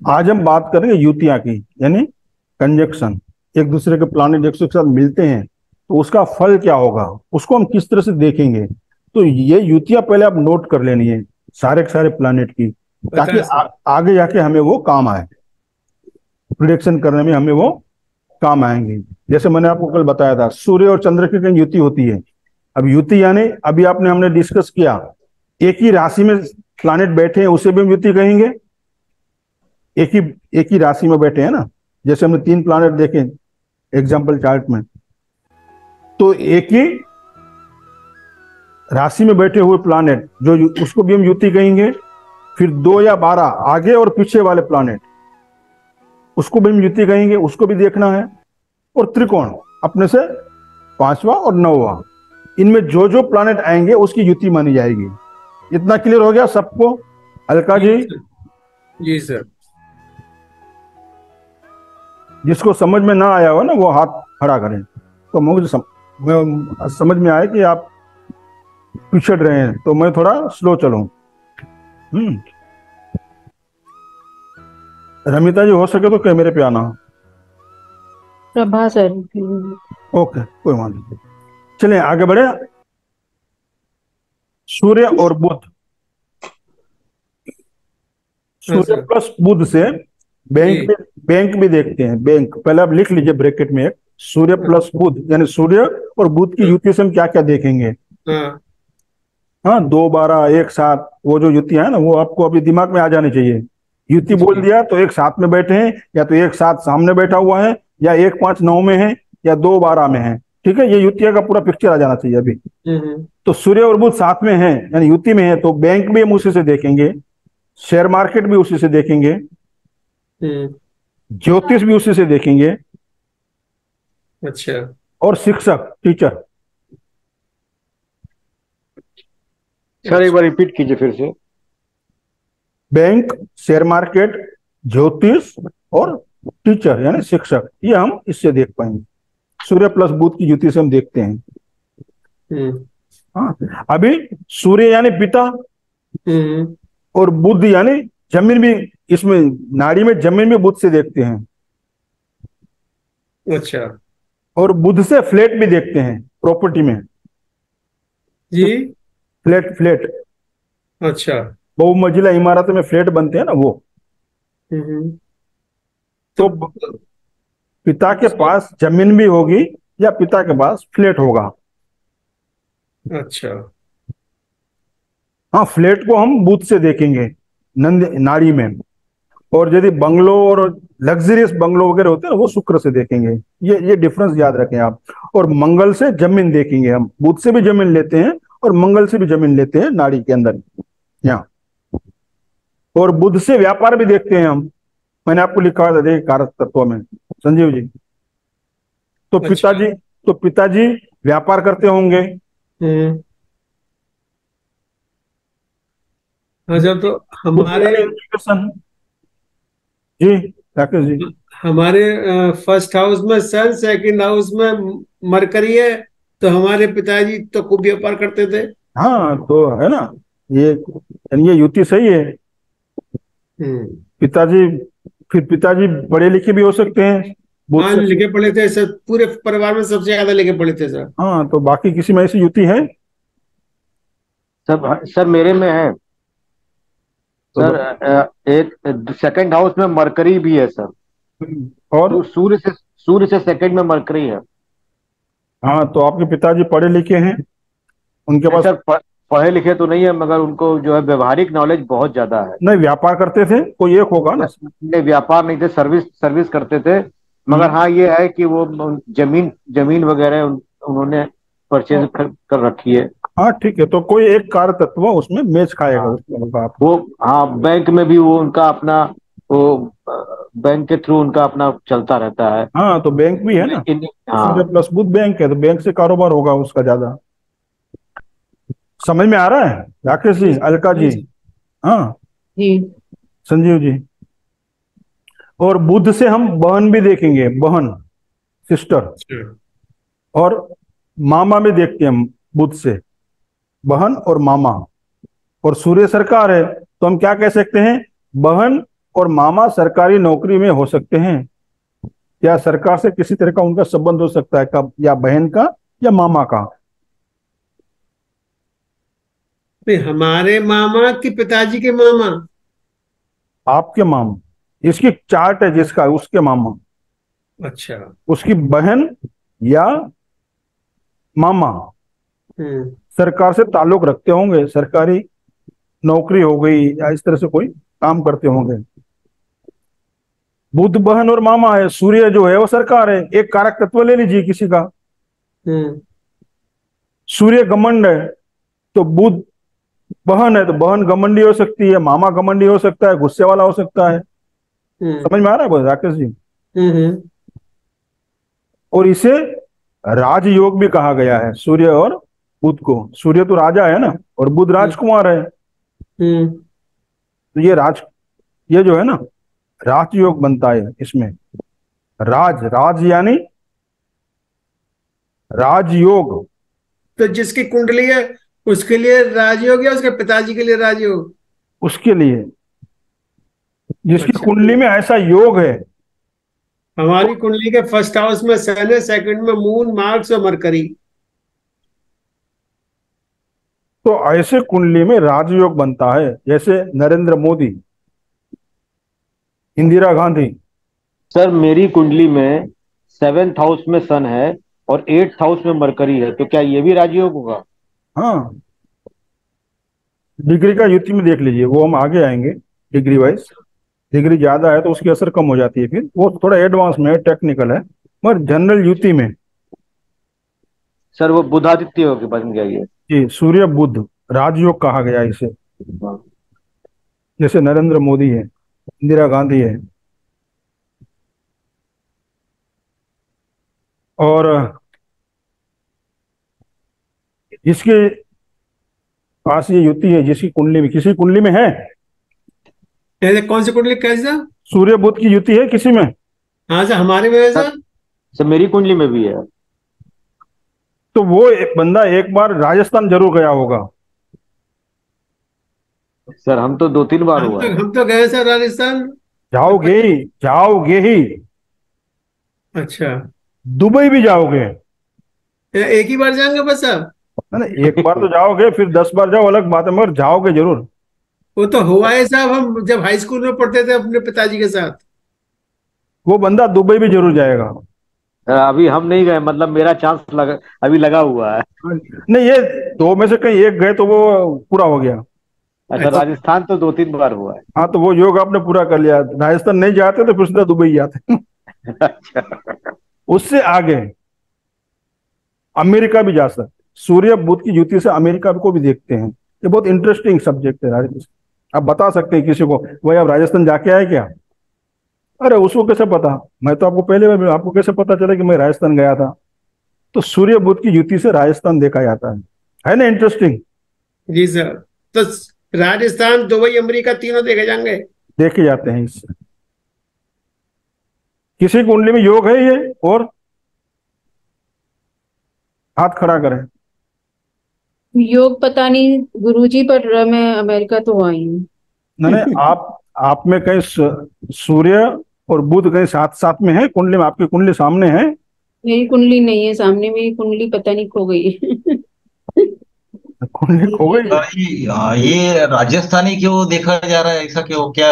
आज हम बात करेंगे युतियां की, यानी कंजक्शन। एक दूसरे के प्लानिट एक दूसरे के साथ मिलते हैं तो उसका फल क्या होगा, उसको हम किस तरह से देखेंगे। तो ये युतियां पहले आप नोट कर लेनी है, सारे के सारे प्लानिट की, पता ताकि है सर। आगे जाके हमें वो काम आए, प्रिडिक्शन करने में हमें वो काम आएंगे। जैसे मैंने आपको कल बताया था, सूर्य और चंद्र की कहीं युति होती है। अब युति यानी अभी आपने हमने डिस्कस किया, एक ही राशि में प्लानिट बैठे हैं उसे भी हम युति कहेंगे। एक ही एक ही राशि में बैठे हैं ना, जैसे हमने 3 प्लानिट देखे एग्जाम्पल चार्ट में, तो एक ही राशि में बैठे हुए प्लानेट जो उसको भी हम युति कहेंगे। फिर 2 या 12 आगे और पीछे वाले प्लानेट, उसको भी हम युति कहेंगे, उसको भी देखना है। और त्रिकोण अपने से 5वां और 9वां, इनमें जो जो प्लानेट आएंगे उसकी युति मानी जाएगी। इतना क्लियर हो गया सबको? अलका जी जी, सर। जी सर। जिसको समझ में ना आया हो ना वो हाथ खड़ा करें, तो मुझे समझ में आए कि आप पिछड़ रहे हैं तो मैं थोड़ा स्लो चलूं। रमिता जी, हो सके तो कैमरे पे आना। प्रभा सर। ओके, कोई बात नहीं, चलिए आगे बढ़े। सूर्य और बुध, हाँ सूर्य सर। प्लस बुध से बैंक जी। भी, बैंक भी देखते हैं। बैंक पहले आप लिख लीजिए ब्रैकेट में, एक सूर्य प्लस बुध, यानी सूर्य और बुध की युति से हम क्या क्या देखेंगे। हाँ। हाँ, 2 12 1 7, वो जो युतियां है ना वो आपको अभी दिमाग में आ जानी चाहिए। युति बोल जी। दिया तो एक साथ में बैठे हैं, या तो एक साथ सामने बैठा हुआ है, या 1 5 9 में है, या 2 12 में है। ठीक है, ये युतिया का पूरा पिक्चर आ जाना चाहिए अभी। हम्म। तो सूर्य और बुध साथ में है यानी युति में है, तो बैंक भी हम उसी से देखेंगे, शेयर मार्केट भी उसी से देखेंगे, हम्म। ज्योतिष भी उसी से देखेंगे, अच्छा। और शिक्षक टीचर। सर एक अच्छा। बार रिपीट कीजिए फिर से। बैंक, शेयर मार्केट, ज्योतिष और टीचर यानी शिक्षक, ये हम इससे देख पाएंगे। सूर्य प्लस बुध की युति से हम देखते हैं। हम्म। हाँ, अभी सूर्य यानी पिता, हम्म। और बुध यानी जमीन भी, इसमें नाड़ी में जमीन भी बुध से देखते हैं। अच्छा। और बुध से फ्लैट भी देखते हैं, प्रॉपर्टी में जी। फ्लैट, फ्लैट अच्छा। बहुमंजिला इमारत में फ्लैट बनते हैं ना वो। हम्म। तो तो पिता के पास जमीन भी होगी या पिता के पास फ्लैट होगा। अच्छा। हाँ, फ्लैट को हम बुध से देखेंगे नंद नाड़ी में, और यदि बंगलो और लग्जरियस बंगलो वगैरह होते हैं ना वो शुक्र से देखेंगे। ये डिफरेंस याद रखें आप। और मंगल से जमीन देखेंगे हम, बुध से भी जमीन लेते हैं और मंगल से भी जमीन लेते हैं नाड़ी के अंदर यहाँ। और बुध से व्यापार भी देखते हैं हम, मैंने आपको लिखा था देखिए कारक तत्व में, संजीव जी। तो अच्छा। पिताजी, तो पिताजी व्यापार करते होंगे। हम्म। अच्छा तो बुध हमारे यानी एजुकेशन। जी, राकेश जी। हमारे फर्स्ट हाउस में सन, सेकंड हाउस में मरकरी है। तो हमारे पिताजी तो खूब व्यापार करते थे। हाँ तो है ना, ये युति सही है। हम्म। पिताजी, फिर पिताजी पढ़े लिखे भी हो सकते हैं बुध हाँ, से। लिखे पढ़े थे सर, पूरे परिवार में सबसे ज्यादा लिखे पढ़े थे सर। हाँ, तो बाकी किसी में ऐसी युति है सर सर मेरे में है। तो सर एक सेकंड हाउस में मरकरी भी है सर। और सूर्य से सेकंड में मरकरी है। हाँ, तो आपके पिताजी पढ़े लिखे हैं, उनके नहीं पास। सर, पढ़े लिखे तो नहीं है, मगर उनको जो है व्यवहारिक नॉलेज बहुत ज्यादा है। नहीं, व्यापार करते थे, कोई एक होगा ना। नहीं, व्यापार नहीं थे, सर्विस सर्विस करते थे। मगर हाँ ये है कि वो जमीन जमीन वगैरह उन्होंने परचेज कर रखी है। हाँ ठीक है, तो कोई एक कार्य तत्व उसमें मैच खाएगा, हाँ उसमें होगा आप। वो, हाँ बैंक में भी वो उनका अपना, वो बैंक के थ्रू उनका अपना चलता रहता है। हाँ, तो बैंक भी है ना, सूर्य हाँ। प्लस बुध बैंक है, तो बैंक से कारोबार होगा उसका ज्यादा। समझ में आ रहा है राकेश जी जी, अलका जी जी? जी। हाँ, जी। संजीव जी। और बुध से हम बहन भी देखेंगे, बहन, सिस्टर। अच्छा। और मामा भी देखते हैं हम बुध से, बहन और मामा। और सूर्य सरकार है तो हम क्या कह सकते हैं, बहन और मामा सरकारी नौकरी में हो सकते हैं, या सरकार से किसी तरह का उनका संबंध हो सकता है, कब, या बहन का या मामा का। नहीं, हमारे मामा कि पिताजी के मामा? आपके मामा, इसकी चार्ट है जिसका, उसके मामा, अच्छा। उसकी बहन या मामा हम्म। सरकार से ताल्लुक रखते होंगे, सरकारी नौकरी हो गई या इस तरह से कोई काम करते होंगे। बुध बहन और मामा है, सूर्य जो है वो सरकार है। एक कारक तत्व ले लीजिए किसी का, हम्म। सूर्य घमंड है तो बुध बहन है, तो बहन घमंडी हो सकती है, मामा घमंडी हो सकता है, गुस्से वाला हो सकता है। हम्म। समझ में आ रहा है बोल राकेश जी? हम्म। और इसे राजयोग भी कहा गया है, सूर्य और बुध को। सूर्य तो राजा है ना, और बुध राजकुमार है। हम्म। तो ये जो है ना, राजयोग बनता है इसमें। राज यानी राजयोग। तो जिसकी कुंडली है उसके लिए राजयोग, या उसके पिताजी के लिए राजयोग? उसके लिए जिसकी अच्छा। कुंडली में ऐसा योग है। हमारी कुंडली के फर्स्ट हाउस में सन है, सेकंड में मून, मार्स और मरकरी। तो ऐसे कुंडली में राजयोग बनता है, जैसे नरेंद्र मोदी, इंदिरा गांधी। सर मेरी कुंडली में 7th हाउस में सन है और 8th हाउस में मरकरी है, तो क्या ये भी राजयोग होगा? हाँ, डिग्री का युति में देख लीजिए, वो हम आगे आएंगे डिग्री वाइज। डिग्री ज्यादा है तो उसकी असर कम हो जाती है, फिर वो थोड़ा एडवांस में है, टेक्निकल है। मगर जनरल युति में सर वो बुधादित्य योग बन गया ये। जी, सूर्य बुध राजयोग कहा गया इसे। जैसे नरेंद्र मोदी है, इंदिरा गांधी है, और जिसके पास ये युति है, जिसकी कुंडली में, किसी कुंडली में है, जैसे कौन सी कुंडली, कैसा? सूर्य बुध की युति है किसी में, हाँ सर, हमारे में है सर। सर मेरी कुंडली में भी है। तो वो एक बंदा एक बार राजस्थान जरूर गया होगा। सर हम तो 2-3 बार हम हुआ तो है। हम तो गए सर राजस्थान। जाओगे ही। अच्छा। दुबई भी जाओगे। एक ही बार जाएंगे बस साहब? है ना, एक बार तो जाओगे, फिर 10 बार जाओ अलग बात है, मगर जाओगे जरूर। वो तो हुआ है साहब, हम जब हाई स्कूल में पढ़ते थे अपने पिताजी के साथ। वो बंदा दुबई भी जरूर जाएगा। अभी हम नहीं गए, मतलब मेरा चांस अभी लगा हुआ है। नहीं, ये दो में से कहीं एक गए तो वो पूरा हो गया। अच्छा, अच्छा। राजस्थान तो 2-3 बार हुआ है। हाँ, तो वो योग आपने पूरा कर लिया। राजस्थान नहीं जाते तो फिर सीधा दुबई जाते। अच्छा। उससे आगे अमेरिका भी जा सकते। सूर्य बुध की युति से अमेरिका को भी देखते हैं। ये बहुत इंटरेस्टिंग सब्जेक्ट है राजस्थान। आप बता सकते हैं किसी को, भाई आप राजस्थान जाके आए क्या? अरे उसको कैसे पता, मैं तो आपको पहले बार, आपको कैसे पता चला कि मैं राजस्थान गया था? तो सूर्य बुध की युति से राजस्थान देखा जाता है ना? इंटरेस्टिंग। जी सर। तो राजस्थान, दुबई, अमेरिका तीनों देखे जाएंगे। देखे जाते हैं इससे। किसी कुंडली में योग है ये, और हाथ खड़ा करें। योग पता नहीं गुरुजी, पर मैं अमेरिका तो आई हूँ। नहीं, आप में कहीं सूर्य और बुध कहीं साथ साथ में है कुंडली में? आपकी कुंडली सामने है? मेरी कुंडली नहीं है सामने, मेरी कुंडली पता नहीं खो गई है। कुंडली खो गई? ये राजस्थानी क्यों देखा जा रहा है, ऐसा क्यों? क्या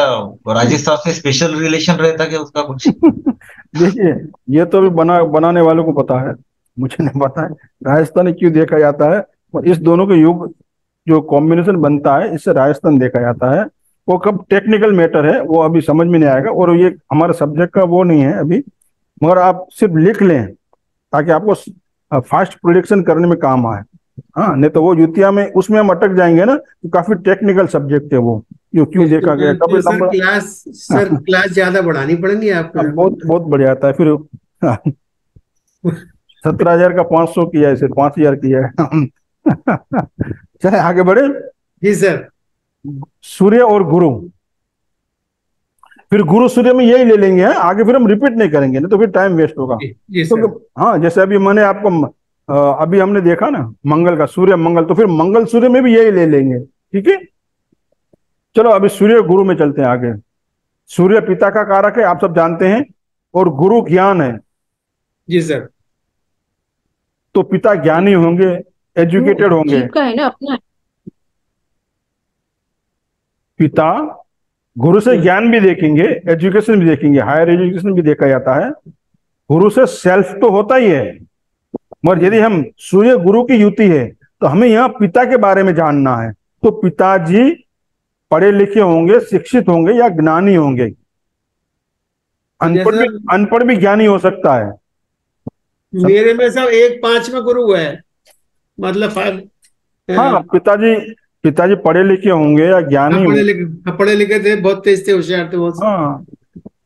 राजस्थान से स्पेशल रिलेशन रहता है क्या उसका कुछ? देखिए, ये तो अभी बनाने वालों को पता है, मुझे नहीं पता है राजस्थानी क्यों देखा जाता है। और इस दोनों के युग जो कॉम्बिनेशन बनता है, इससे राजस्थान देखा जाता है। वो कब टेक्निकल मैटर है, वो अभी समझ में नहीं आएगा, और ये हमारे सब्जेक्ट का वो नहीं है अभी। मगर आप सिर्फ लिख लें ताकि आपको फास्ट प्रोडिक्शन करने में काम आए। हाँ, नहीं तो वो युतिया में उसमें हम अटक जाएंगे ना, तो काफी टेक्निकल सब्जेक्ट है वो, क्यों देखा गया, कब बिल्कुल सर, लंबा। क्लास ज्यादा बढ़ानी पड़ेंगे आपको। बहुत बहुत बढ़िया आता है फिर। 17,000 का 500 किया है, सिर्फ 5,000 किया है। चले आगे बढ़े। जी सर। सूर्य और गुरु, फिर गुरु सूर्य में यही ले लेंगे हैं, आगे फिर हम रिपीट नहीं करेंगे ना, तो फिर टाइम वेस्ट होगा। जी तो सर। हाँ, जैसे अभी मैंने आपको अभी हमने देखा ना मंगल का, सूर्य मंगल, तो फिर मंगल सूर्य में भी यही ले लेंगे। ठीक है, चलो अभी सूर्य गुरु में चलते हैं आगे। सूर्य पिता का कारक है, आप सब जानते हैं, और गुरु ज्ञान है। जी सर। तो पिता ज्ञानी होंगे, एजुकेटेड होंगे। जीव का है ना अपना। पिता गुरु से ज्ञान भी देखेंगे, एजुकेशन भी देखेंगे, हायर एजुकेशन भी देखा जाता है। गुरु से सेल्फ तो होता ही है, मगर यदि हम सूर्य गुरु की युति है तो हमें यहाँ पिता के बारे में जानना है। तो पिताजी पढ़े लिखे होंगे, शिक्षित होंगे या ज्ञानी होंगे। अनपढ़ भी ज्ञानी हो सकता है। मेरे में सब 1-5 में गुरु है, मतलब 5। हाँ, पिताजी पढ़े लिखे होंगे या ज्ञानी होंगे। पढ़े लिखे थे, बहुत तेज थे, होशियार थे बहुत। हाँ,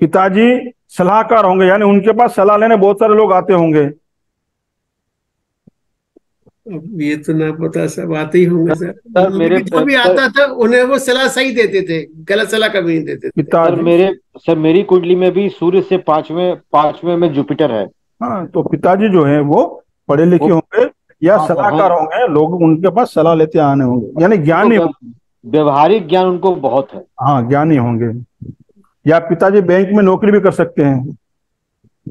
पिताजी सलाहकार होंगे, यानी उनके पास सलाह लेने बहुत सारे लोग आते होंगे। अब ये तो ना पता, सब आते ही होंगे सर। सर मेरे जो भी आता था उन्हें वो सलाह सही देते थे, गलत सलाह कभी नहीं देते थे। पिताजी सर मेरी कुंडली में भी सूर्य से पांचवें में जुपिटर है। हाँ, तो पिताजी जो है वो पढ़े लिखे होंगे या हाँ, सलाहकार होंगे, लोग उनके पास सलाह लेते आने होंगे, यानी ज्ञानी होंगे। व्यवहारिक ज्ञान उनको बहुत है। हाँ, ज्ञानी होंगे। या पिताजी बैंक में नौकरी भी कर सकते हैं।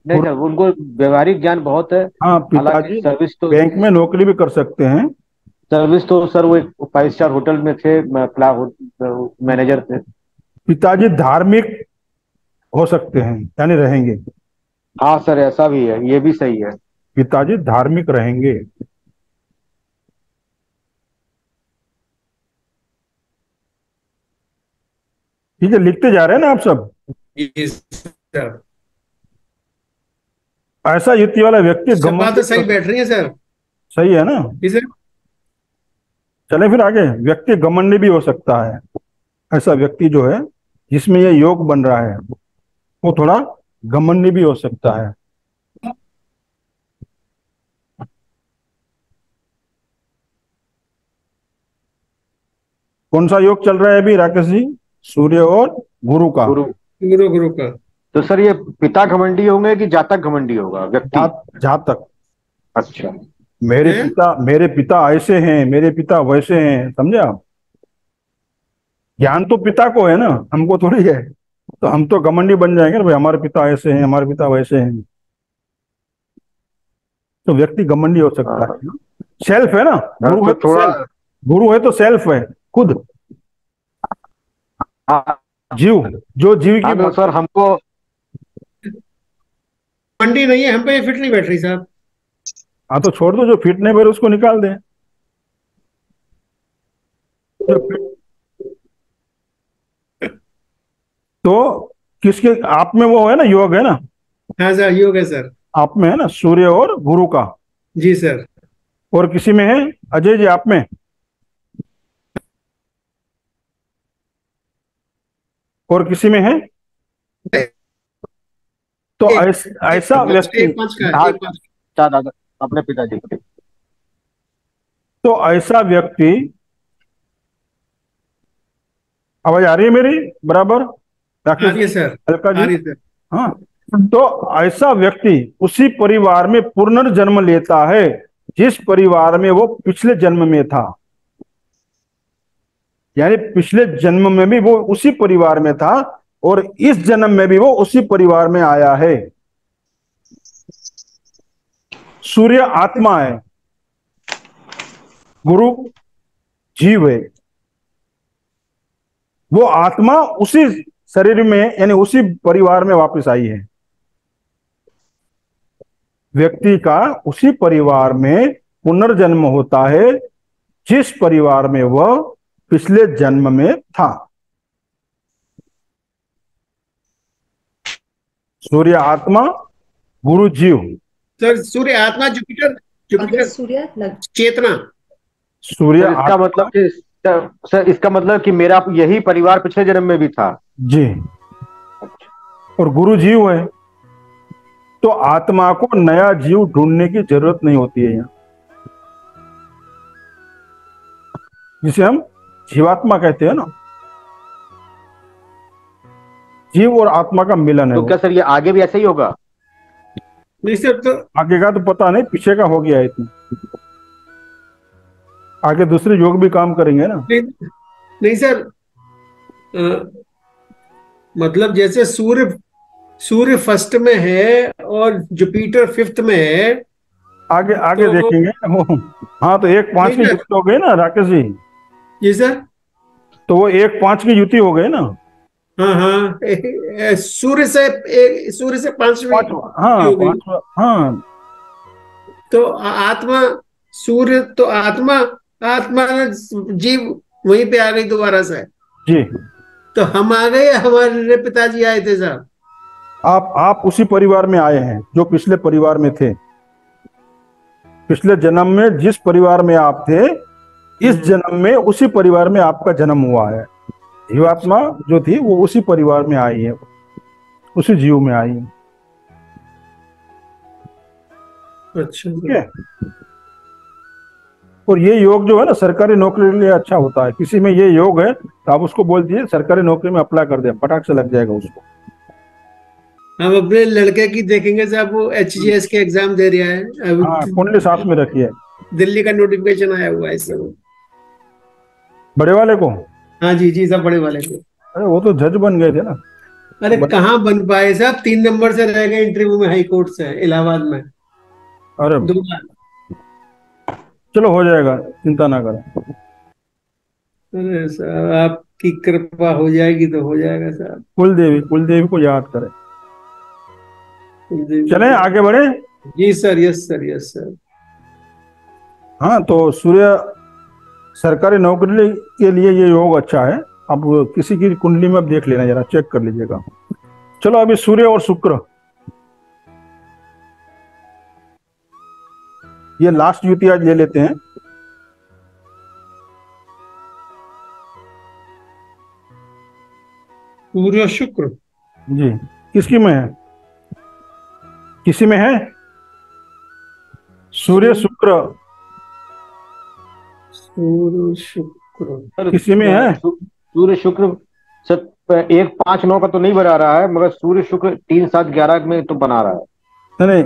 नहीं सर, उनको व्यवहारिक ज्ञान बहुत है। हाँ, पिताजी सर्विस तो बैंक में नौकरी भी कर सकते हैं। सर्विस तो सर वो एक 5 स्टार होटल में थे, मैनेजर थे। पिताजी धार्मिक हो सकते हैं, यानी रहेंगे। हाँ सर, ऐसा भी है, ये भी सही है। पिताजी धार्मिक रहेंगे। ठीक है, लिखते जा रहे हैं ना आप सब। जी सर। ऐसा युक्ति वाला व्यक्ति सब बात तो सही बैठ रही है सर। सही है ना। जी सर। चले फिर आगे। व्यक्ति घमंडी भी हो सकता है। ऐसा व्यक्ति जो है जिसमें ये योग बन रहा है वो थोड़ा घमंडी भी हो सकता है। कौन सा योग चल रहा है अभी राकेश जी? सूर्य और गुरु का। गुरु का। तो सर ये पिता घमंडी होंगे कि जातक घमंडी होगा व्यक्ति? जातक। अच्छा। मेरे पिता ऐसे हैं, मेरे पिता वैसे हैं, समझे आप? ज्ञान तो पिता को है ना, हमको थोड़ी है। तो हम तो घमंडी बन जाएंगे ना भाई, हमारे पिता ऐसे हैं, हमारे पिता वैसे हैं। तो व्यक्ति घमंडी हो सकता है ना। सेल्फ है ना, गुरु है, थोड़ा गुरु है तो सेल्फ है, खुद जीव, जो जीव की। तो सर हमको मंडी नहीं है, हम पे ये फिट नहीं बैठ रही साहब। हाँ, तो छोड़ दो, जो फिट नहीं बैठ उसको निकाल दें। तो किसके आप में वो है ना, योग है ना? हाँ सर, योग है सर। आप में है ना सूर्य और गुरु का। जी सर। और किसी में है अजय जी, आप में? और किसी में है? तो ऐसा व्यक्ति अपने पिताजी के। तो ऐसा व्यक्ति, आवाज आ रही है मेरी बराबर? सर, हल्का जी। हाँ, तो ऐसा व्यक्ति उसी परिवार में पुनर्जन्म लेता है जिस परिवार में वो पिछले जन्म में था। यानी पिछले जन्म में भी वो उसी परिवार में था और इस जन्म में भी वो उसी परिवार में आया है। सूर्य आत्मा है, गुरु जीव है। वो आत्मा उसी शरीर में यानी उसी परिवार में वापस आई है। व्यक्ति का उसी परिवार में पुनर्जन्म होता है जिस परिवार में वह पिछले जन्म में था। सूर्य आत्मा, गुरु जीव। सर सूर्य आत्मा, जुपिटर चेतना। सूर्य इसका मतलब कि सर, इसका मतलब कि मेरा यही परिवार पिछले जन्म में भी था। जी। और गुरु जीव है, तो आत्मा को नया जीव ढूंढने की जरूरत नहीं होती है यहाँ, जिसे हम जीवात्मा कहते हैं ना। जीव और आत्मा का मिलन है। तो क्या सर ये आगे भी ऐसा ही होगा? नहीं सर, तो आगे का तो पता नहीं, पीछे का हो गया है इतना। आगे दूसरे योग भी काम करेंगे ना। नहीं सर, मतलब जैसे सूर्य सूर्य फर्स्ट में है और जुपिटर फिफ्थ में है, आगे आगे तो देखेंगे वो। हाँ, तो 1-5 की नहीं ना। युति हो गई ना राकेश जी। जी सर। तो वो 1-5 की युति हो गई ना। हाँ हाँ, सूर्य से पांचवी पांचवा, हाँ हो गई। पांचवा, हाँ तो आत्मा, सूर्य तो आत्मा, आत्मा जीव वहीं पे आ गई दोबारा से। जी। तो हम आ गए, हमारे पिताजी आए थे साहब। आप उसी परिवार में आए हैं जो पिछले परिवार में थे। पिछले जन्म में जिस परिवार में आप थे, इस जन्म में उसी परिवार में आपका जन्म हुआ है। जीवात्मा जो थी वो उसी परिवार में आई है, उसी जीव में आई है। अच्छा। ठीक है। और ये योग जो है ना सरकारी नौकरी के लिए अच्छा होता है। किसी में ये योग है तो आप उसको बोल दिए सरकारी नौकरी में अप्लाई कर दे, फटाक से लग जाएगा उसको। हम अपने लड़के की देखेंगे साहब, वो HGS के एग्जाम दे रहा है हाँ, अब। कुंडली साथ में रखिए। दिल्ली का नोटिफिकेशन आया हुआ है इस समय। बड़े वाले को? हाँ जी जी साहब, बड़े वाले को। अरे वो तो जज बन गए थे ना। अरे कहाँ बन पाए साहब, 3 नंबर से रह गए इंटरव्यू में, हाई कोर्ट से इलाहाबाद में अरे 2 बार। चलो हो जाएगा, चिंता ना करें। अरे साहब आपकी कृपा हो जाएगी तो हो जाएगा साहब। कुलदेवी को याद करें। चलें आगे बढ़े। जी sir, yes sir, yes sir. हाँ, तो सूर्य सरकारी नौकरी के लिए ये योग अच्छा है। अब किसी की कुंडली में अब देख लेना, जरा चेक कर लीजिएगा। चलो अभी सूर्य और शुक्र, ये लास्ट युति आज ले लेते हैं। सूर्य शुक्र जी, किसकी में है? किसी में है? सूर्य शुक्र सूर्य शुक्र किसी में है? सूर्य शुक्र सर 1-5-9 का तो नहीं बना रहा है, मगर सूर्य शुक्र 3-7-11 में तो बना रहा है। नहीं,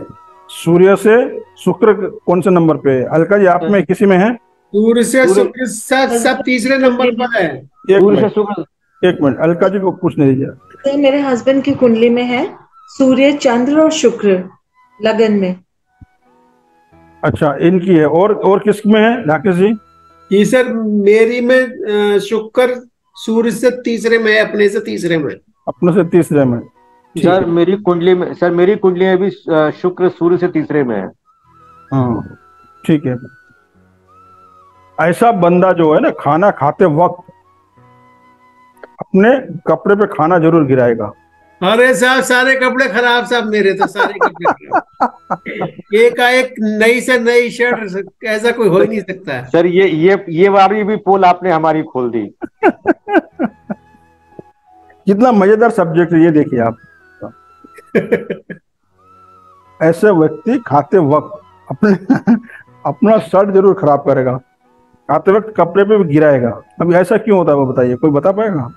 सूर्य से शुक्र कौन से नंबर पे है? अलका जी आप में किसी में है? सूर्य से शुक्र सब तीसरे नंबर पर है। सूर्य से शुक्र, एक मिनट, अलका जी को पूछने दीजिए। सर मेरे हस्बैंड की कुंडली में है सूर्य, चंद्र और शुक्र लगन में। अच्छा, इनकी है। और किसमें है राकेश जी? ये सर मेरी में शुक्र सूर्य से तीसरे में है, अपने से तीसरे में। अपने से तीसरे में? सर मेरी कुंडली में भी शुक्र सूर्य से तीसरे में है। हाँ ठीक है। ऐसा बंदा जो है ना, खाना खाते वक्त अपने कपड़े पे खाना जरूर गिराएगा। अरे साहब सारे कपड़े खराब साहब, मेरे तो सारे कपड़े खराब। एक नई से नई शर्ट, ऐसा कोई हो ही नहीं सकता है। सर ये वाली भी पोल आपने हमारी खोल दी। कितना मजेदार सब्जेक्ट है ये, देखिए आप। ऐसे व्यक्ति खाते वक्त अपने अपना शर्ट जरूर खराब करेगा, खाते वक्त कपड़े पे भी गिराएगा। अब ऐसा क्यों होता है वो बताइए, कोई बता पाएगा?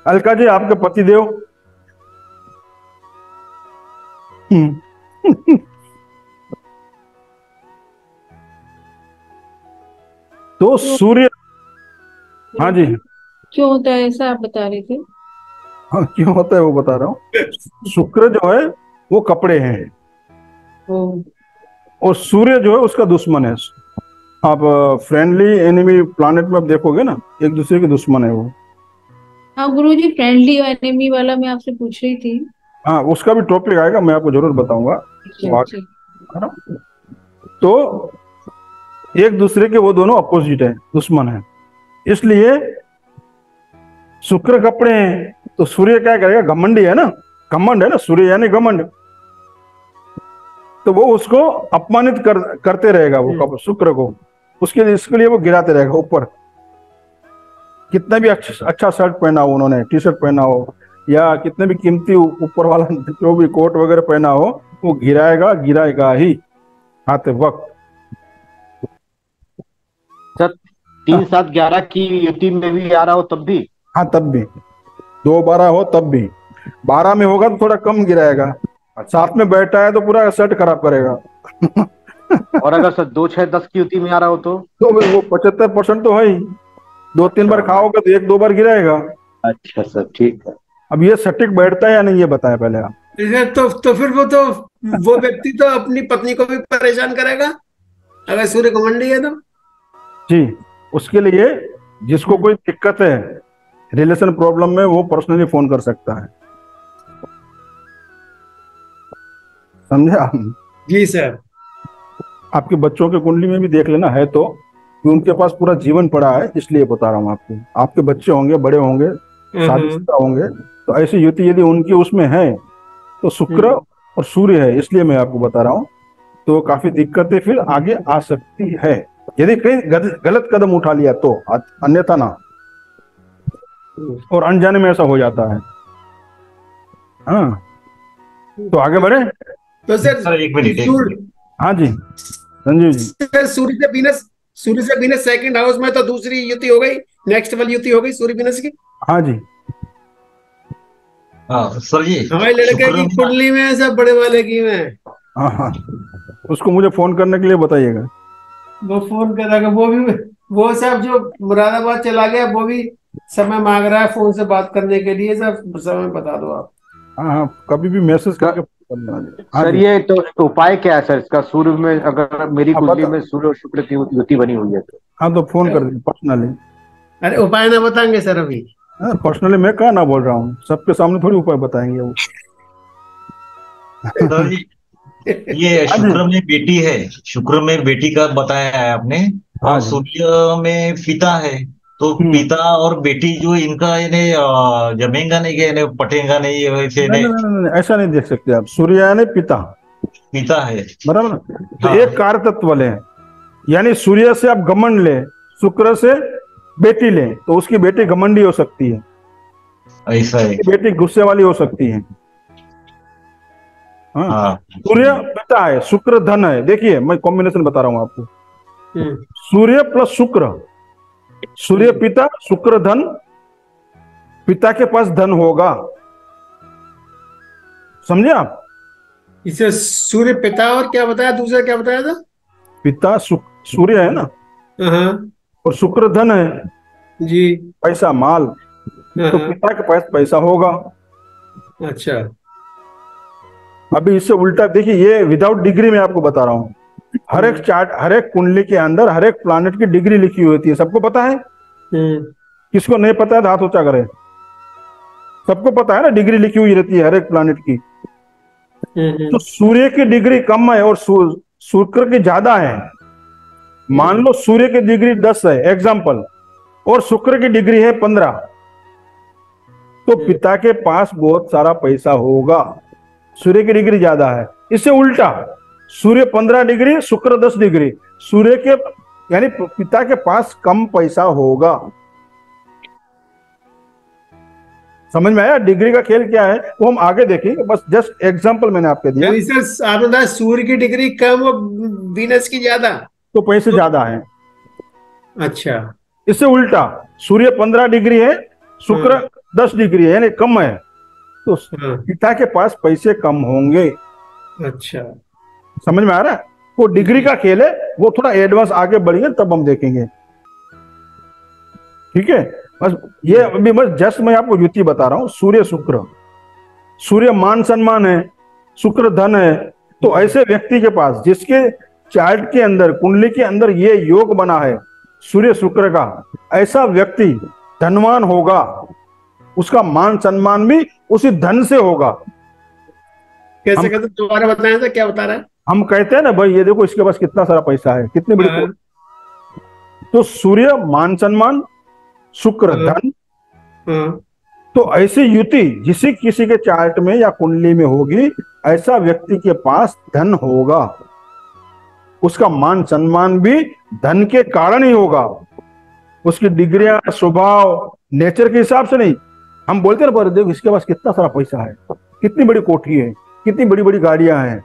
अलका जी आपके पतिदेव? तो सूर्य, हाँ जी, क्यों होता है ऐसा आप बता रहे थे? हाँ क्यों होता है वो बता रहा हूँ। शुक्र जो है वो कपड़े हैं, ओ, और सूर्य जो है उसका दुश्मन है। आप फ्रेंडली एनिमी प्लैनेट में आप देखोगे ना, एक दूसरे के दुश्मन है वो। हाँ गुरुजी, फ्रेंडली और एनिमी वाला मैं आपसे पूछ रही थी। हाँ, उसका भी टॉपिक आएगा, मैं आपको जरूर बताऊंगा। है ना? तो एक दूसरे के वो दोनों अपोजिट है, दुश्मन है। इसलिए शुक्र कपड़े हैं तो सूर्य क्या करेगा? घमंडी है ना, घमंड है ना, सूर्य यानी घमंड। तो वो उसको अपमानित करते रहेगा, वो शुक्र को। इसके लिए वो गिराते रहेगा ऊपर। कितना भी अच्छा शर्ट पहना हो उन्होंने, टी शर्ट पहना हो, या कितने भी कीमती ऊपर वाला जो भी कोट वगैरह पहना हो, वो गिराएगा ही आते वक्त। सर 3-7-11 की युति में भी आ रहा हो तब भी? हाँ तब भी, 2-12 हो तब भी। 12 में होगा तो थोड़ा कम गिराएगा, साथ में बैठा है तो पूरा शर्ट खराब करेगा। और अगर सर 2-6-10 की युति में आ रहा हो तो वो 75% तो है ही। 2-3 बार खाओगे तो 1-2 बार गिराएगा। अच्छा सर, ठीक है। अब ये सटीक बैठता है या नहीं ये बताएं पहले आप। तो फिर वो व्यक्ति तो अपनी पत्नी को भी परेशान करेगा अगर सूर्य घमंडी है तो। जी, उसके लिए जिसको कोई दिक्कत है रिलेशन प्रॉब्लम में, वो पर्सनली फोन कर सकता है, समझे आप। जी सर। आपके बच्चों के कुंडली में भी देख लेना है तो, कि उनके पास पूरा जीवन पड़ा है, इसलिए बता रहा हूँ आपको। आपके बच्चे होंगे, बड़े होंगे, शादीशुदा होंगे, तो ऐसी युति यदि उनकी उसमें है तो शुक्र और सूर्य है, इसलिए मैं आपको बता रहा हूँ। तो काफी दिक्कतें फिर आगे आ सकती है यदि कहीं गलत कदम उठा लिया तो, अन्यथा ना। और अनजाने में ऐसा हो जाता है। हाँ, तो आगे बढ़े। तो सर एक मिनट। हाँ जी संजीव जी। सर सूर्य से वीनस सेकंड हाउस में, तो दूसरी युति हो गई, नेक्स्ट वाली युति हो गई सूर्य वीनस की। हाँ जी। हाँ सर जी, हमारे लड़के की कुंडली में सब बड़े वाले की में। हाँ हाँ, उसको मुझे फोन करने के लिए बताइएगा। वो फोन करेगा, वो सब जो मुरादाबाद चला गया, वो भी समय मांग रहा है फोन से बात करने के लिए। सब समय बता दो आप। हाँ हाँ, कभी भी मैसेज करके करना। सर ये तो उपाय क्या है सर इसका? सूर्य में अगर मेरी कुंडली में सूर्य और शुक्र की युति बनी हुई है तो? हाँ, तो फोन कर दीजिए पर्सनली। अरे उपाय ना बताएंगे सर अभी। पर्सनली मैं कहा ना बोल रहा हूँ, सबके सामने थोड़ी उपाय बताएंगे वो। सर जी, ये शुक्र में बेटी है, शुक्र में बेटी का बताया है आपने, और सूर्य में पिता है, तो पिता और बेटी जो इनका इन्हें जमेगा नहीं, क्या इन्हें पटेगा नहीं, वैसे नहीं, ऐसा नहीं देख सकते आप। सूर्य यानी पिता है, बराबर ना। तो एक कार तत्व ले, यानी सूर्य से आप घमंड ले, शुक्र से बेटी ले, तो उसकी बेटी घमंडी हो सकती है, ऐसा है, बेटी गुस्से वाली हो सकती है। हाँ, सूर्य पिता है, शुक्र धन है। देखिए मैं कॉम्बिनेशन बता रहा हूं आपको, सूर्य प्लस शुक्र, सूर्य पिता, शुक्र धन, पिता के पास धन होगा, समझे आप। इसे सूर्य पिता और क्या बताया, दूसरा क्या बताया था? पिता सूर्य है ना, और शुक्र धन है जी, पैसा माल, तो पिता के पास पैसा होगा। अच्छा, अभी इससे उल्टा देखिए, ये विदाउट डिग्री में आपको बता रहा हूँ। हर एक चार्ट, हर एक कुंडली के अंदर हर एक प्लैनेट की डिग्री लिखी हुई होती है, सबको पता है। किसको नहीं पता है हाथ ऊंचा करे। सबको पता है ना, डिग्री लिखी हुई रहती है हर एक प्लैनेट की। तो सूर्य की डिग्री कम है और शुक्र की ज्यादा है। मान लो सूर्य की डिग्री 10 है एग्जाम्पल, और शुक्र की डिग्री है 15, तो पिता के पास बहुत सारा पैसा होगा, सूर्य की डिग्री ज्यादा है। इससे उल्टा, सूर्य 15 डिग्री, शुक्र 10 डिग्री, सूर्य के यानी पिता के पास कम पैसा होगा। समझ में आया डिग्री का खेल क्या है, वो हम आगे देखेंगे, बस जस्ट एग्जांपल मैंने आपके दिया। आपने बताया सूर्य की डिग्री कम और वीनस की ज्यादा, तो पैसे ज्यादा है। अच्छा, इससे उल्टा, सूर्य 15 डिग्री है, शुक्र 10 डिग्री है, यानी कम है, तो पिता के पास पैसे कम होंगे। अच्छा, समझ में आ रहा है। वो डिग्री का खेल है, वो थोड़ा एडवांस आगे बढ़ेंगे तब हम देखेंगे, ठीक है। बस ये अभी बस जस्ट मैं आपको युति बता रहा हूं। सूर्य शुक्र, सूर्य मान सम्मान है, शुक्र धन है, तो ऐसे व्यक्ति के पास जिसके चार्ट के अंदर, कुंडली के अंदर ये योग बना है सूर्य शुक्र का, ऐसा व्यक्ति धनवान होगा, उसका मान सम्मान भी उसी धन से होगा। कैसे कहते, दोबारा बताएं तो क्या बता रहा है? हम कहते हैं ना भाई, ये देखो इसके पास कितना सारा पैसा है, कितनी बड़ी। तो सूर्य मान सम्मान, शुक्र धन, तो ऐसी युति जिसे किसी के चार्ट में या कुंडली में होगी, ऐसा व्यक्ति के पास धन होगा, उसका मान सम्मान भी धन के कारण ही होगा। उसकी डिग्रियां, स्वभाव, नेचर के हिसाब से नहीं। हम बोलते हैं ना, पर देखो इसके पास कितना सारा पैसा है, कितनी बड़ी कोठी है, कितनी बड़ी बड़ी गाड़ियां हैं।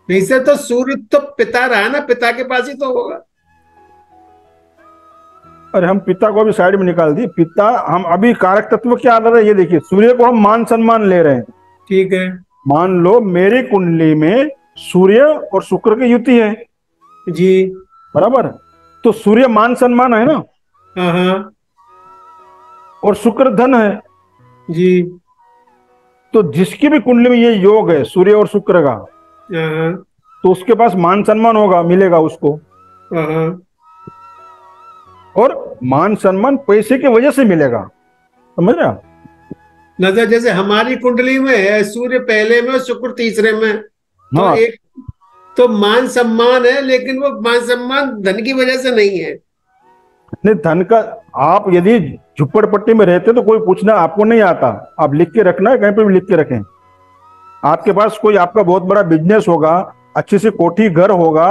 इससे तो सूर्य तो पिता रहा ना, पिता के पास ही तो होगा। अरे हम पिता को भी साइड में निकाल दिए। पिता, हम अभी कारक तत्व क्या आ रहा है ये देखिए। सूर्य को हम मान सम्मान ले रहे हैं, ठीक है। मान लो मेरी कुंडली में सूर्य और शुक्र की युति है जी, बराबर, तो सूर्य मान सम्मान है ना, और शुक्र धन है, जी। तो जिसकी भी कुंडली में ये योग है सूर्य और शुक्र का, हाँ तो उसके पास मान सम्मान होगा, मिलेगा उसको। हाँ। और मान सम्मान पैसे की वजह से मिलेगा, समझ रहे आप? नजर जैसे हमारी कुंडली में है सूर्य पहले में और शुक्र तीसरे में, तो हाँ, एक तो मान सम्मान है, लेकिन वो मान सम्मान धन की वजह से नहीं है। नहीं धन का, आप यदि झुप्पड़पट्टी में रहते तो कोई पूछना आपको नहीं आता, आप लिख के रखना है, कहीं पर भी लिख के रखें। आपके पास कोई आपका बहुत बड़ा बिजनेस होगा, अच्छी सी कोठी घर होगा,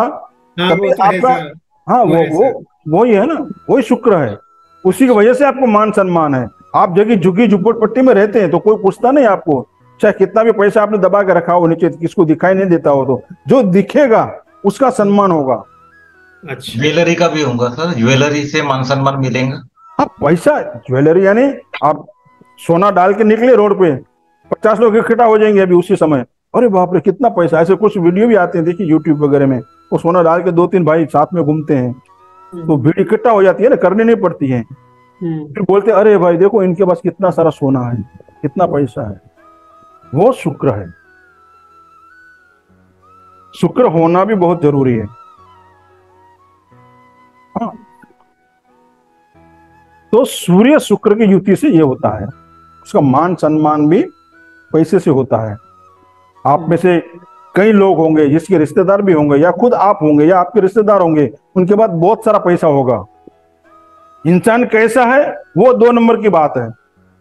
हाँ तभी वो तो है आपका, सर, हाँ वो है सर। वही है ना, वही शुक्र है, उसी की वजह से आपको मान सम्मान है। आप जगह झुग्गी झुप्पड़पट्टी में रहते हैं तो कोई पूछता नहीं आपको, चाहे कितना भी पैसा आपने दबा के रखा हो नीचे, किसको दिखाई नहीं देता हो, तो जो दिखेगा उसका सम्मान होगा। अच्छा। ज्वेलरी का भी होगा सर, ज्वेलरी से मान सम्मान मिलेगा। हाँ पैसा, ज्वेलरी यानी आप सोना डाल के निकले रोड पे, 50 लोग इकट्ठा हो जाएंगे अभी उसी समय, अरे बाप रे कितना पैसा। ऐसे कुछ वीडियो भी आते हैं, देखिए यूट्यूब वगैरह में, वो सोना डाल के 2-3 भाई साथ में घूमते हैं, तो भीड़ इकट्ठा हो जाती है ना, करनी नहीं पड़ती है। फिर बोलते अरे भाई देखो इनके पास कितना सारा सोना है, कितना पैसा है। वो शुक्र है, शुक्र होना भी बहुत जरूरी है। हाँ, तो सूर्य शुक्र की युति से ये होता है, उसका मान सम्मान भी पैसे से होता है। आप में से कई लोग होंगे जिसके रिश्तेदार भी होंगे, या खुद आप होंगे या आपके रिश्तेदार होंगे, उनके पास बहुत सारा पैसा होगा। इंसान कैसा है वो 2 नंबर की बात है,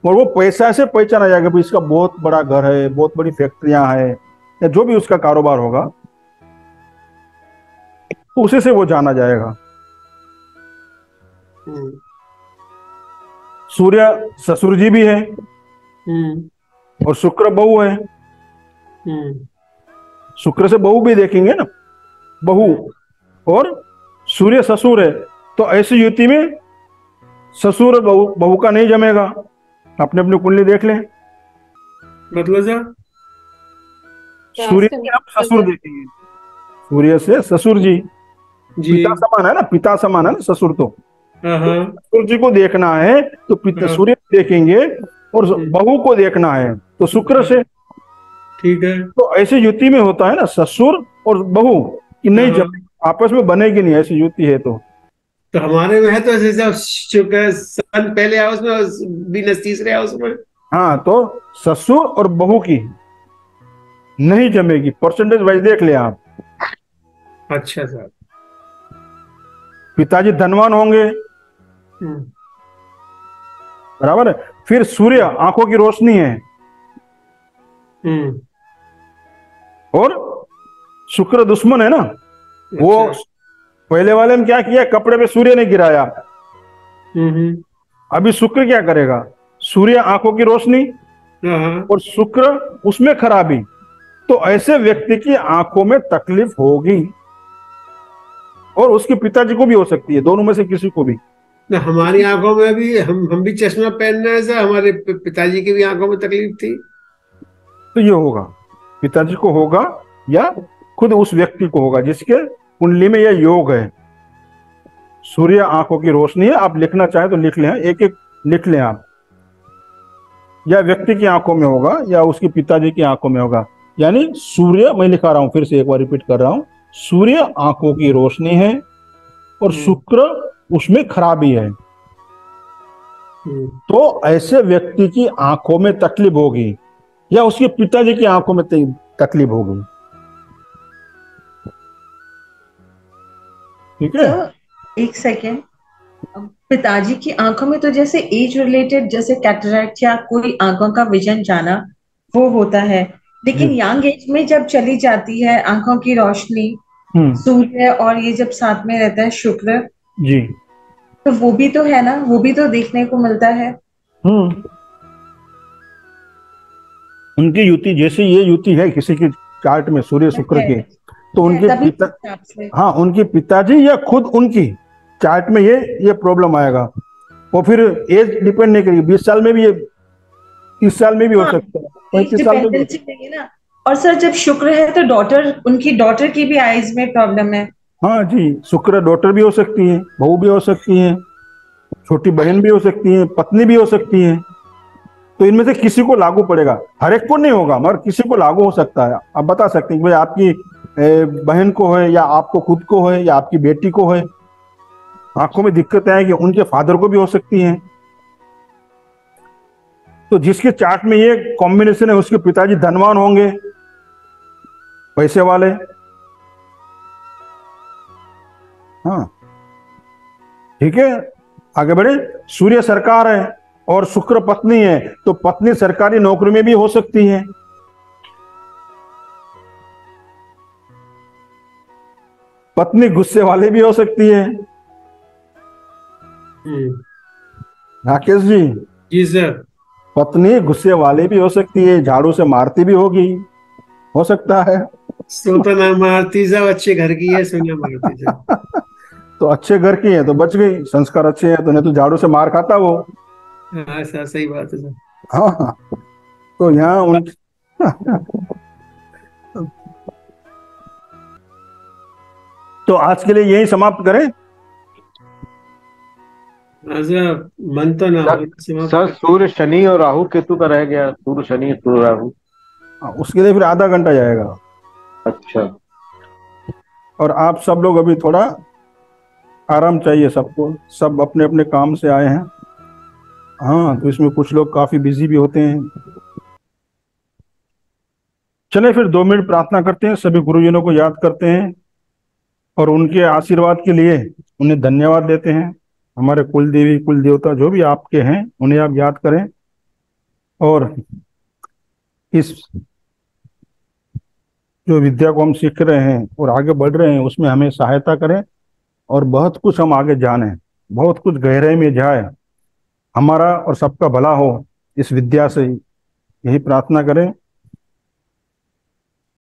और वो पैसा से पहचाना जाएगा भी इसका बहुत बड़ा घर है, बहुत बड़ी फैक्ट्रियां है, या जो भी उसका कारोबार होगा, तो उसी से वो जाना जाएगा। सूर्य ससुर जी भी है और शुक्र बहू है। शुक्र से बहू भी देखेंगे ना, बहू, और सूर्य ससुर है, तो ऐसी युति में ससुर और बहू का नहीं जमेगा। अपने अपनी कुंडली देख लें। मतलब सर सूर्य के आप ससुर देखेंगे, सूर्य से ससुर जी, जी। पिता समान है ना, पिता समान है ना ससुर, तो ससुर जी को देखना है तो पिता सूर्य देखेंगे, और बहू को देखना है तो शुक्र से। ठीक है। तो ऐसी युति में होता है ना, ससुर और बहू की नहीं जब आपस में बनेगी नहीं, ऐसी युति है। तो हमारे में है तो ऐसे सब शुक्र सन पहले हाउस में, वीनस तीसरे हाउस में। हाँ, तो ससुर और बहू की नहीं जमेगी, परसेंटेज वाइज देख ले आप। अच्छा सर। पिताजी धनवान होंगे, बराबर है। फिर सूर्य आंखों की रोशनी है, और शुक्र दुश्मन है ना। वो पहले वाले में क्या किया, कपड़े पे सूर्य ने गिराया, अभी शुक्र क्या करेगा, सूर्य आंखों की रोशनी और शुक्र उसमें खराबी, तो ऐसे व्यक्ति की आंखों में तकलीफ होगी, और उसके पिताजी को भी हो सकती है, दोनों में से किसी को भी। ना हमारी आंखों में भी हम भी चश्मा पहन रहे हैं सर, हमारे पिताजी की भी आंखों में तकलीफ थी। तो ये होगा, पिताजी को होगा या खुद उस व्यक्ति को होगा जिसके कुंडली में यह योग है। सूर्य आंखों की रोशनी है, आप लिखना चाहे तो लिख लें, एक एक लिख लें आप, या व्यक्ति की आंखों में होगा या उसके पिताजी की आंखों में होगा। यानी सूर्य, मैं लिखा रहा हूं, फिर से एक बार रिपीट कर रहा हूं, सूर्य आंखों की रोशनी है और शुक्र उसमें खराबी है, तो ऐसे व्यक्ति की आंखों में तकलीफ होगी या उसके पिताजी की आंखों में तकलीफ होगी। ठीक है। तो एक सेकेंड, पिताजी की आंखों में तो जैसे एज रिलेटेड, जैसे कैटरेक्ट या कोई आंखों का विजन जाना वो होता है, लेकिन यंग एज में जब चली जाती है आंखों की रोशनी, सूर्य और ये जब साथ में रहता है शुक्र जी, तो वो भी तो है ना, वो भी तो देखने को मिलता है। उनकी युति, जैसे ये युति है किसी की चार्ट में सूर्य शुक्र की, तो उनके पिता, हाँ उनके पिताजी या खुद उनकी चार्ट में ये प्रॉब्लम आएगा। वो फिर एज डिपेंड नहीं करेगी, 20 साल में भी, ये 30 साल में भी हो सकता है, 35 साल में भी ना। और सर जब शुक्र है तो डॉटर, उनकी डॉटर की भी आईज में प्रॉब्लम है। हाँ जी, शुक्र डॉटर भी हो सकती है, बहू भी हो सकती है, छोटी बहन भी हो सकती है, पत्नी भी हो सकती है। तो इनमें से किसी को लागू पड़ेगा, हर एक को नहीं होगा मगर किसी को लागू हो सकता है। आप बता सकते हैं कि भाई आपकी बहन को है या आपको खुद को है या आपकी बेटी को है, आंखों में दिक्कतें आएगी, उनके फादर को भी हो सकती हैं। तो जिसके चार्ट में ये कॉम्बिनेशन है उसके पिताजी धनवान होंगे, पैसे वाले। हाँ ठीक है, आगे बढ़े। सूर्य सरकार है और शुक्र पत्नी है, तो पत्नी सरकारी नौकरी में भी हो सकती है। पत्नी गुस्से वाले भी हो सकती है। राकेश जी। जी सर। पत्नी गुस्से वाले भी हो सकती है, झाड़ू से मारती भी होगी, हो सकता है। तो ना मारती साहब, अच्छे घर की है, सोना मारती साहब। तो अच्छे घर की है तो बच गई, संस्कार अच्छे हैं तो नहीं तो झाड़ू से मार खाता वो। हाँ सर, सही बात है सर। हाँ तो यहाँ उन तो आज के लिए यही समाप्त करें। मन तो ना सर सूर्य शनि और राहु केतु का रह गया, सूर्य शनि सूर्य राहु। उसके लिए फिर आधा घंटा जाएगा। अच्छा। और आप सब लोग अभी थोड़ा आराम चाहिए सबको, सब अपने अपने काम से आए हैं। हाँ तो इसमें कुछ लोग काफी बिजी भी होते हैं। चले फिर 2 मिनट प्रार्थना करते हैं, सभी गुरुजनों को याद करते हैं और उनके आशीर्वाद के लिए उन्हें धन्यवाद देते हैं। हमारे कुल देवी कुल देवता जो भी आपके हैं उन्हें आप याद करें और इस जो विद्या को हम सीख रहे हैं और आगे बढ़ रहे हैं उसमें हमें सहायता करें और बहुत कुछ हम आगे जानें, बहुत कुछ गहराई में जाए, हमारा और सबका भला हो इस विद्या से, यही प्रार्थना करें।